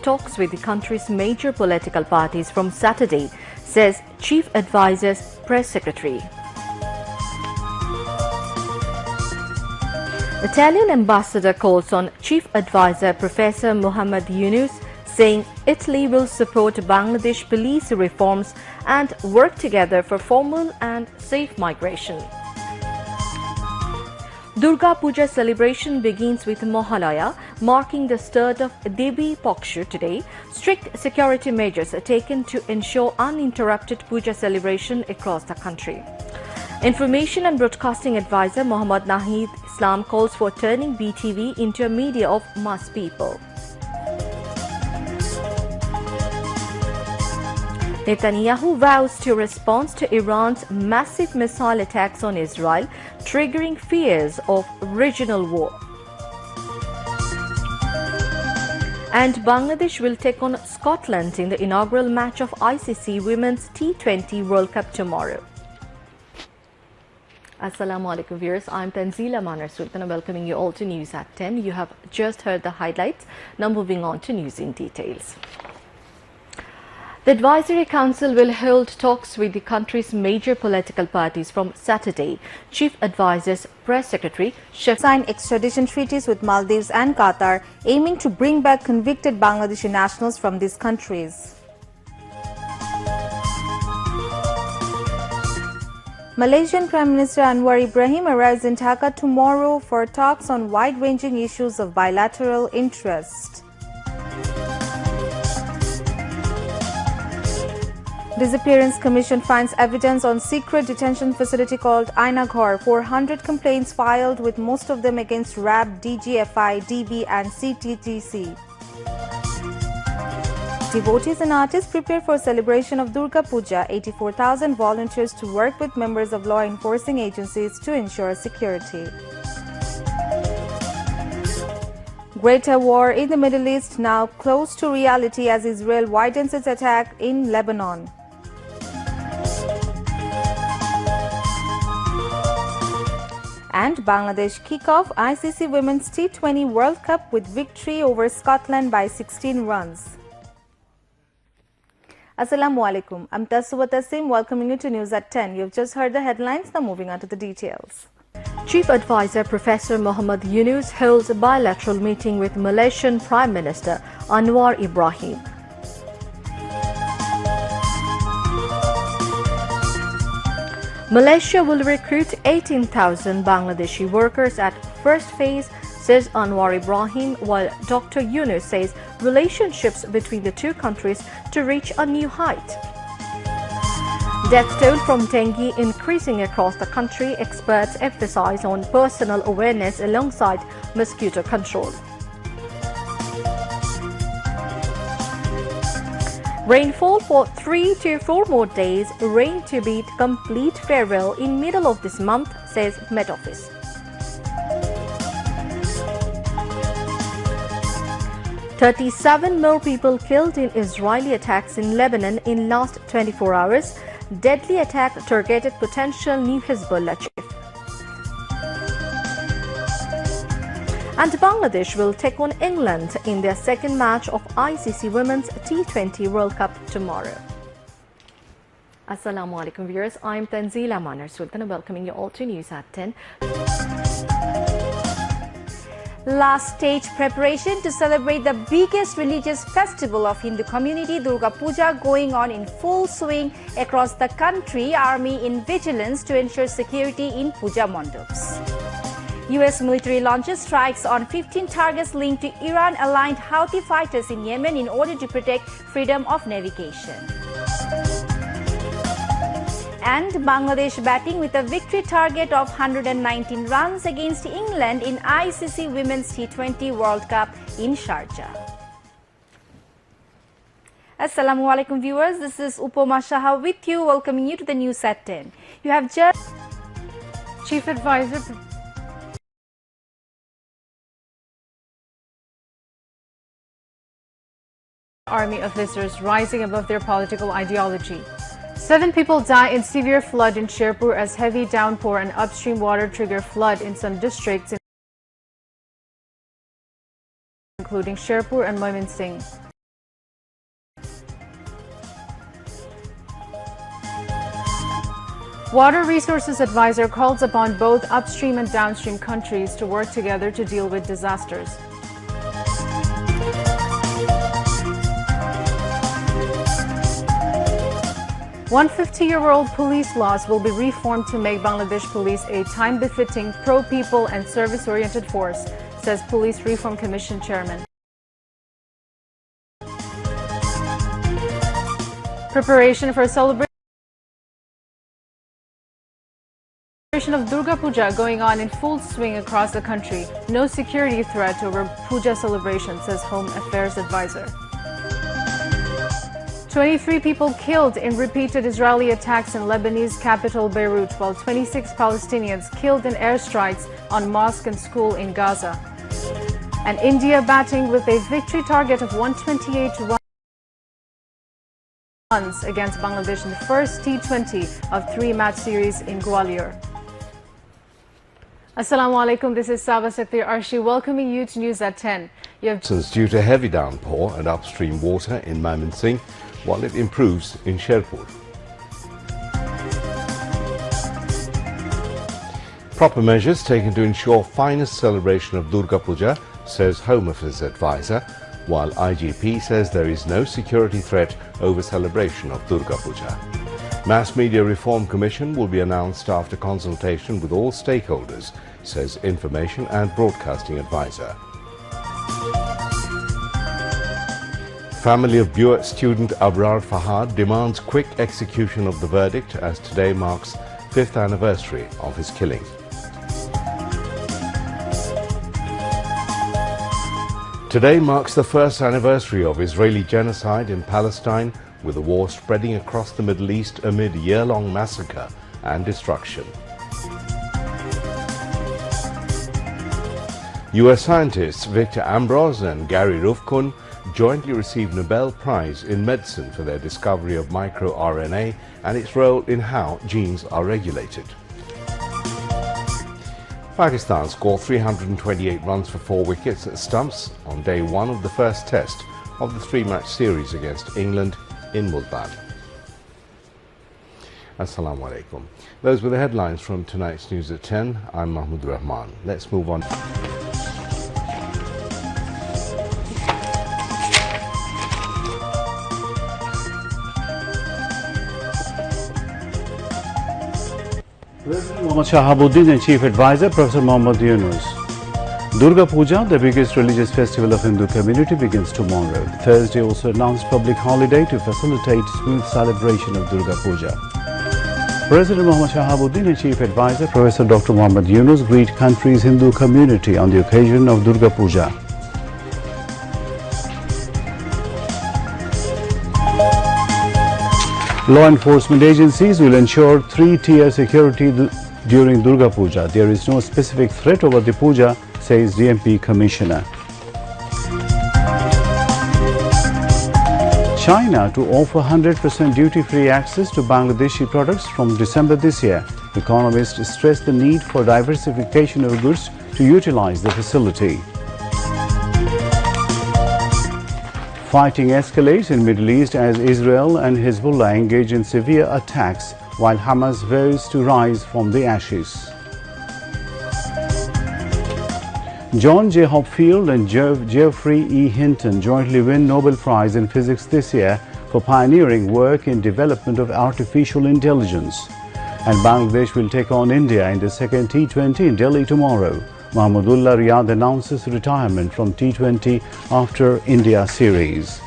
talks with the country's major political parties from Saturday, says Chief Advisor's press secretary. Italian ambassador calls on Chief Advisor Professor Muhammad Yunus, saying Italy will support Bangladesh police reforms and work together for formal and safe migration. Durga Puja celebration begins with Mohalaya, marking the start of Devi Paksha today. Strict security measures are taken to ensure uninterrupted Puja celebration across the country. Information and Broadcasting Advisor Mohammad Nahid Islam calls for turning BTV into a media of mass people. Netanyahu vows to respond to Iran's massive missile attacks on Israel, triggering fears of regional war. And Bangladesh will take on Scotland in the inaugural match of ICC Women's T20 World Cup tomorrow. Assalamu alaikum viewers, I'm Tanzila Manar Sultan, welcoming you all to News at 10. You have just heard the highlights. Now moving on to news in details. The Advisory Council will hold talks with the country's major political parties from Saturday. Chief Advisor's press secretary signed extradition treaties with Maldives and Qatar, aiming to bring back convicted Bangladeshi nationals from these countries. Malaysian Prime Minister Anwar Ibrahim arrives in Dhaka tomorrow for talks on wide-ranging issues of bilateral interest. Disappearance Commission finds evidence on secret detention facility called Ainaghar. 400 complaints filed, with most of them against RAB, DGFI, DB and CTTC. Devotees and artists prepare for celebration of Durga Puja. 84,000 volunteers to work with members of law enforcing agencies to ensure security. Greater war in the Middle East now close to reality as Israel widens its attack in Lebanon. And Bangladesh kick off ICC Women's T20 World Cup with victory over Scotland by 16 runs. Assalamu alaikum. I'm Tassuwa Tassim, welcoming you to News at 10. You've just heard the headlines, now moving on to the details. Chief Advisor Professor Muhammad Yunus holds a bilateral meeting with Malaysian Prime Minister Anwar Ibrahim. Malaysia will recruit 18,000 Bangladeshi workers at first phase, says Anwar Ibrahim, while Dr. Yunus says relationships between the two countries to reach a new height. Death toll from dengue increasing across the country. Experts emphasize on personal awareness alongside mosquito control. Rainfall for 3 to 4 more days. Rain to beat complete farewell in middle of this month, says Met Office. "37 more people killed in Israeli attacks in Lebanon in last 24 hours. Deadly attack targeted potential new Hezbollah chief." And Bangladesh will take on England in their second match of ICC Women's T20 World Cup tomorrow. Assalamu alaikum viewers, I'm Tanzila Manar Sultan, welcoming you all to News at 10. Last stage preparation to celebrate the biggest religious festival of Hindu community, Durga Puja, going on in full swing across the country. Army in vigilance to ensure security in Puja mandaps. US military launches strikes on 15 targets linked to Iran-aligned Houthi fighters in Yemen in order to protect freedom of navigation. And Bangladesh batting with a victory target of 119 runs against England in ICC Women's T20 World Cup in Sharjah. Assalamu alaikum viewers, this is Upama Shaha with you, welcoming you to the News at 10. You have just Chief Advisor Army officers rising above their political ideology. 7 people die in severe flood in Sherpur as heavy downpour and upstream water trigger flood in some districts, including Sherpur and Moimin Singh. Water Resources Advisor calls upon both upstream and downstream countries to work together to deal with disasters. One 50-year-old police laws will be reformed to make Bangladesh police a time-befitting, pro-people and service-oriented force, says Police Reform Commission Chairman. Preparation for a celebration of Durga Puja going on in full swing across the country. No security threat over Puja celebration, says Home Affairs Advisor. 23 people killed in repeated Israeli attacks in Lebanese capital Beirut, while 26 Palestinians killed in airstrikes on mosque and school in Gaza. And India batting with a victory target of 128 runs against Bangladesh in the first T20 of 3-match series in Gwalior. Assalamu alaikum, this is Saba Saktir Arshi welcoming you to News at 10. Due to heavy downpour and upstream water in Mymensingh, while it improves in Sherpur. Proper measures taken to ensure finest celebration of Durga Puja, says Home Affairs Advisor, while IGP says there is no security threat over celebration of Durga Puja. Mass Media Reform Commission will be announced after consultation with all stakeholders, says Information and Broadcasting Advisor. Family of Buet student Abrar Fahad demands quick execution of the verdict as today marks 5th anniversary of his killing. Today marks the first anniversary of Israeli genocide in Palestine, with the war spreading across the Middle East amid year-long massacre and destruction. US scientists Victor Ambros and Gary Ruvkun jointly received Nobel Prize in Medicine for their discovery of microRNA and its role in how genes are regulated. Pakistan scored 328 runs for 4 wickets at stumps on day 1 of the first test of the 3-match series against England in Multan. Assalamu alaikum. Those were the headlines from tonight's News at 10. I'm Mahmoud Rahman. Let's move on. President Mohammad Shahabuddin and Chief Advisor Professor Muhammad Yunus. Durga Puja, the biggest religious festival of Hindu community, begins tomorrow. Thursday also announced public holiday to facilitate smooth celebration of Durga Puja. President Mohammad Shahabuddin and Chief Advisor Professor Dr. Muhammad Yunus greet country's Hindu community on the occasion of Durga Puja. Law enforcement agencies will ensure 3-tier security during Durga Puja. There is no specific threat over the puja, says DMP Commissioner. China to offer 100% duty-free access to Bangladeshi products from December this year. Economists stress the need for diversification of goods to utilize the facility. Fighting escalates in Middle East as Israel and Hezbollah engage in severe attacks while Hamas vows to rise from the ashes. John J. Hopfield and Geoffrey E. Hinton jointly win Nobel Prize in Physics this year for pioneering work in development of artificial intelligence. And Bangladesh will take on India in the second T20 in Delhi tomorrow. Mahmudullah Riyad announces retirement from T20 after India series.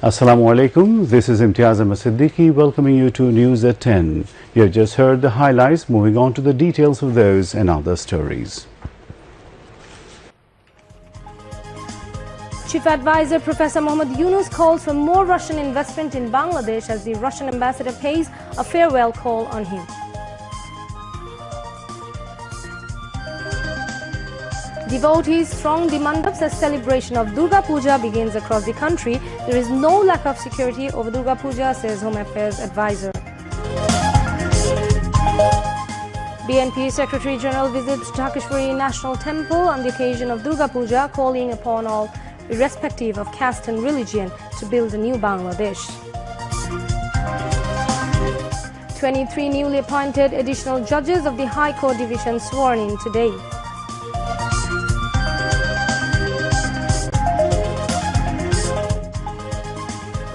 Assalamu alaikum. This is Imtiaz Ahmed Siddiqui welcoming you to News at 10. You have just heard the highlights. Moving on to the details of those and other stories. Chief Advisor Professor Muhammad Yunus calls for more Russian investment in Bangladesh as the Russian ambassador pays a farewell call on him. Devotees throng the mandaps as celebration of Durga Puja begins across the country. There is no lack of security over Durga Puja, says Home Affairs Advisor. BNP Secretary General visits Dhakeshwari National Temple on the occasion of Durga Puja, calling upon all, irrespective of caste and religion, to build a new Bangladesh. 23 newly appointed additional judges of the High Court Division sworn in today.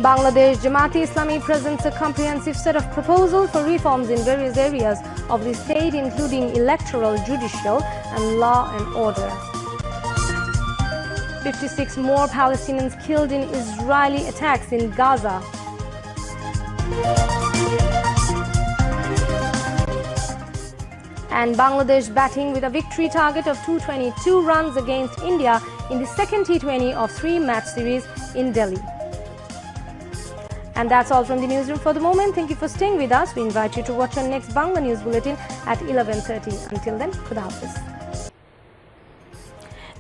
Bangladesh Jamaat-e-Islami presents a comprehensive set of proposals for reforms in various areas of the state, including electoral, judicial, and law and order. 56 more Palestinians killed in Israeli attacks in Gaza. And Bangladesh batting with a victory target of 222 runs against India in the second T20 of 3-match series in Delhi. And that's all from the newsroom for the moment. Thank you for staying with us. We invite you to watch our next Bangla News Bulletin at 11:30. Until then, Khuda Hafiz.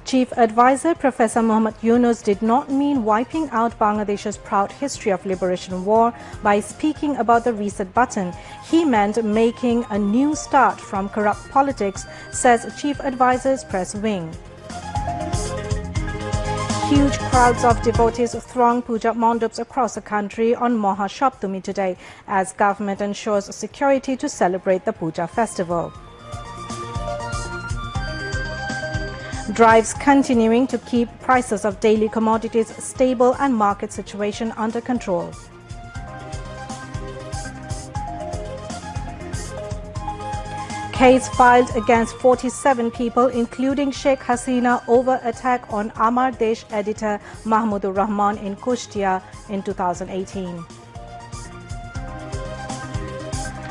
Chief Advisor Professor Muhammad Yunus did not mean wiping out Bangladesh's proud history of liberation war by speaking about the reset button. He meant making a new start from corrupt politics, says Chief Advisor's press wing. Huge crowds of devotees throng puja mandaps across the country on Maha Saptami today as government ensures security to celebrate the puja festival. Drives continuing to keep prices of daily commodities stable and market situation under control. Case filed against 47 people, including Sheikh Hasina, over attack on Amar Desh editor Mahmudur Rahman in Kushtia in 2018.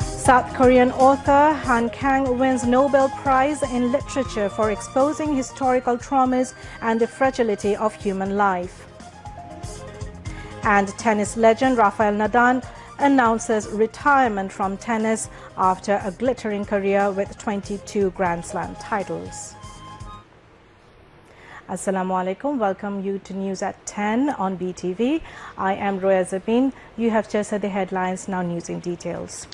South Korean author Han Kang wins Nobel Prize in Literature for exposing historical traumas and the fragility of human life. And tennis legend Rafael Nadal announces retirement from tennis after a glittering career with 22 Grand Slam titles. Assalamu alaikum. Welcome you to News at 10 on BTV. I am Roya Zabin. You have just heard the headlines, now news in details.